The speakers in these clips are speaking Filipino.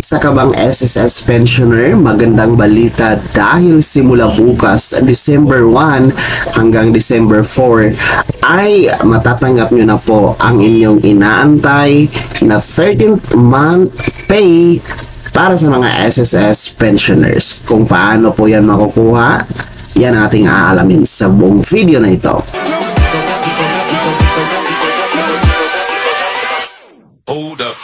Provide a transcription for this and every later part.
Isa ka bang SSS pensioner? Magandang balita dahil simula bukas, December 1 hanggang December 4 ay matatanggap nyo na po ang inyong inaantay na 13th month pay para sa mga SSS pensioners. Kung paano po yan makukuha, yan ating aalamin sa buong video na ito. Hold up.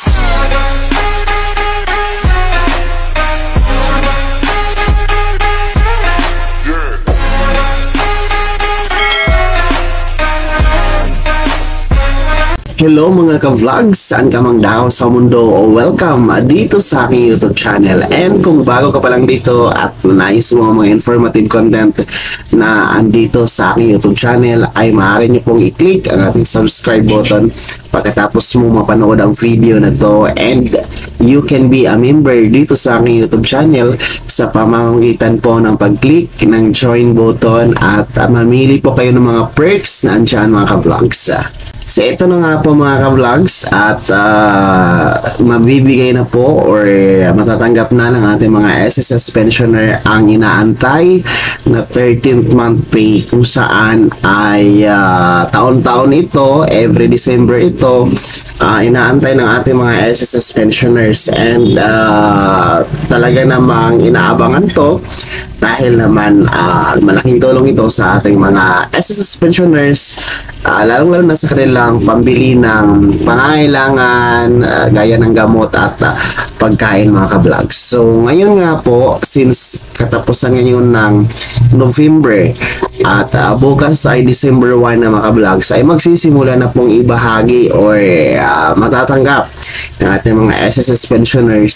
Hello mga ka-vlogs, saan ka mang daw sa mundo, welcome dito sa aking YouTube channel. And kung bago ka pa lang dito at nais mo mga informative content na andito sa aking YouTube channel, ay maaari nyo pong i-click ang ating subscribe button pagkatapos mo mapanood ang video na to. And you can be a member dito sa aking YouTube channel sa pamamagitan po ng pag-click ng join button at mamili po kayo ng mga perks na andyan mga ka-vlogs. So ito na nga po mga ka-vlogs at mabibigay na po or matatanggap na ng ating mga SSS pensioner ang inaantay na 13th month pay, kung saan ay taon-taon ito, every December ito, inaantay ng ating mga SSS pensioners. And talaga namang inaabangan to dahil naman malaking tulong ito sa ating mga SSS pensioners, lalong-lalo na sa kanilang pambili ng pangangailangan gaya ng gamot at pagkain mga ka-vlogs. So ngayon nga po, since katapusan ngayon ng November at bukas ay December 1 na mga ka-vlogs, ay magsisimula na pong ibahagi or matatanggap ng ating mga SSS pensioners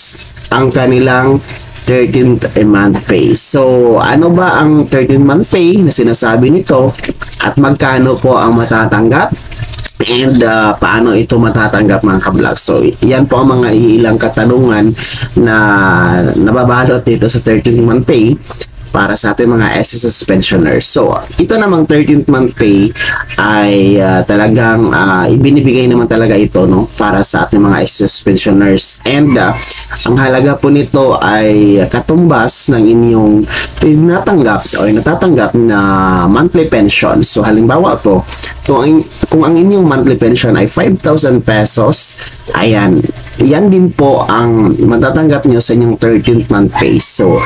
ang kanilang 13th month pay. So, ano ba ang 13th month pay na sinasabi nito at magkano po ang matatanggap? And paano ito matatanggap mga ka-vlogs? So, yan po ang mga ilang katanungan na nababalot dito sa 13th month pay para sa ating mga SSS pensioners. So, ito namang 13th month pay ay talagang ibinibigay naman talaga ito, no, para sa ating mga SSS pensioners. And ang halaga po nito ay katumbas ng inyong tinatanggap o natatanggap na monthly pension. So, halimbawa po, kung ang inyong monthly pension ay 5,000 pesos, ayan, yan din po ang matatanggap nyo sa inyong 13th month pay. So,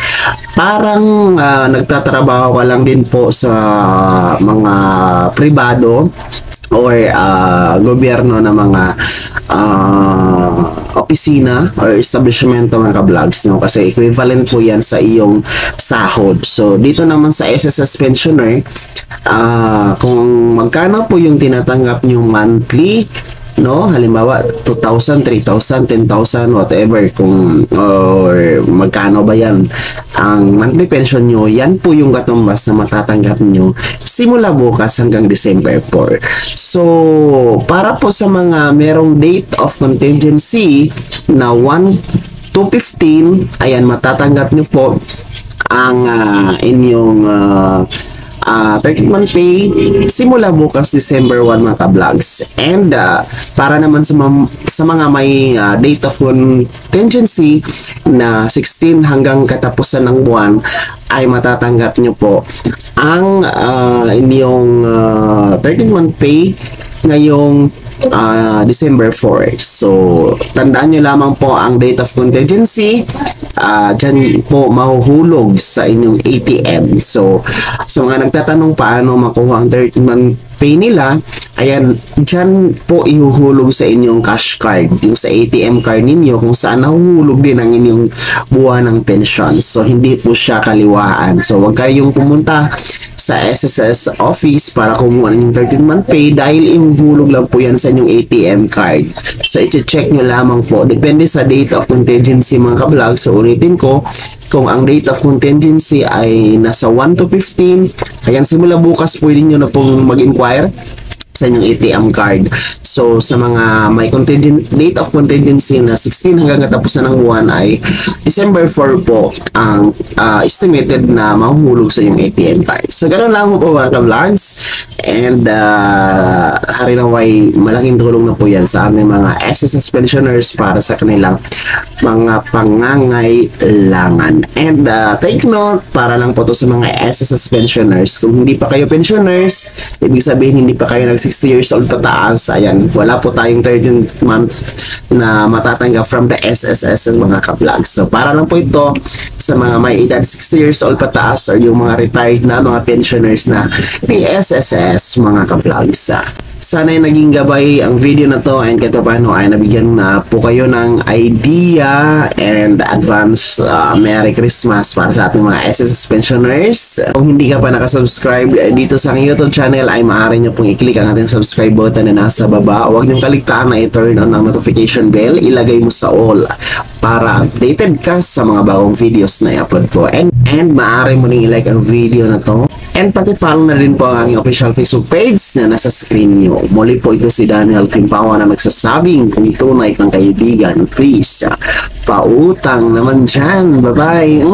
parang nagtatrabaho ka lang din po sa mga pribado or gobyerno na mga opisina or establishmento mga ka-vlogs, no? Kasi equivalent po yan sa iyong sahod. So, dito naman sa SSS pensioner, kung magkano po yung tinatanggap nyo monthly, no, halimbawa 2,000, 3,000, 10,000, whatever, kung or magkano ba yan ang monthly pension nyo, yan po yung katumbas na matatanggap nyo simula bukas hanggang December 4. So, para po sa mga merong date of contingency na 1 to 15, ayan, matatanggap nyo po ang inyong 13th month pay simula bukas December 1 mga ka-vlogs. And para naman sa mga may date of contingency na 16 hanggang katapusan ng buwan, ay matatanggap nyo po ang inyong 13th month pay ngayong December 4. So, tandaan nyo lamang po ang date of contingency. Dyan po mahuhulog sa inyong ATM. So, sa mga nagtatanong paano makuha ang 13th month pay nila, ayan, dyan po ihuhulog sa inyong cash card, yung sa ATM card ninyo, kung saan nahuhulog din ang inyong buwan ng pension. So, hindi po siya kaliwaan. So, huwag kayong pumunta sa SSS office para kumuha ng 13th month pay dahil ihuhulog lang po yan sa inyong ATM card. So, i-check nyo lamang po. Depende sa date of contingency mga ka-vlog. So, ulitin ko, kung ang date of contingency ay nasa 1 to 15, ayan, simula bukas pwede nyo na pong mag-inquire sa inyong ATM card. So, sa mga may date of contingency na 16 hanggang katapusan ng buwan ay December 4 po ang estimated na mahuhulog sa inyong ATM card. So, ganun lang po mga ka-vlogs. And harinaway, malaking tulong na po yan sa aming mga SSS pensioners para sa kanilang mga pangangailangan. And take note, para lang po to sa mga SSS pensioners. Kung hindi pa kayo pensioners, ibig sabihin hindi pa kayo nag 60 years old pataas, ayan, wala po tayong 13th month na matatanggap from the SSS ng mga ka-vlogs. So para lang po ito sa mga may edad 60 years old pataas or yung mga retired na mga pensioners na ni SSS mga ka-vlogs. Sana ay naging gabay ang video na to, and kahit paano ay nabigyan na po kayo ng idea and advance Merry Christmas para sa ating mga SSS pensioners. Kung hindi ka pa nakasubscribe dito sa aking YouTube channel, ay maaari nyo pong i-click ang ating subscribe button na nasa baba. Huwag nyo kaligtaan na i-turn on ang notification bell, ilagay mo sa all para updated ka sa mga bagong videos na i-upload ko. And maaari mo rin i-like ang video na to. And pati-follow na rin po ang aking official Facebook page na nasa screen nyo. Muli po ito si Daniel Timpawa na nagsasabing kung tunay kang kaibigan, please, pautang naman dyan. Bye-bye.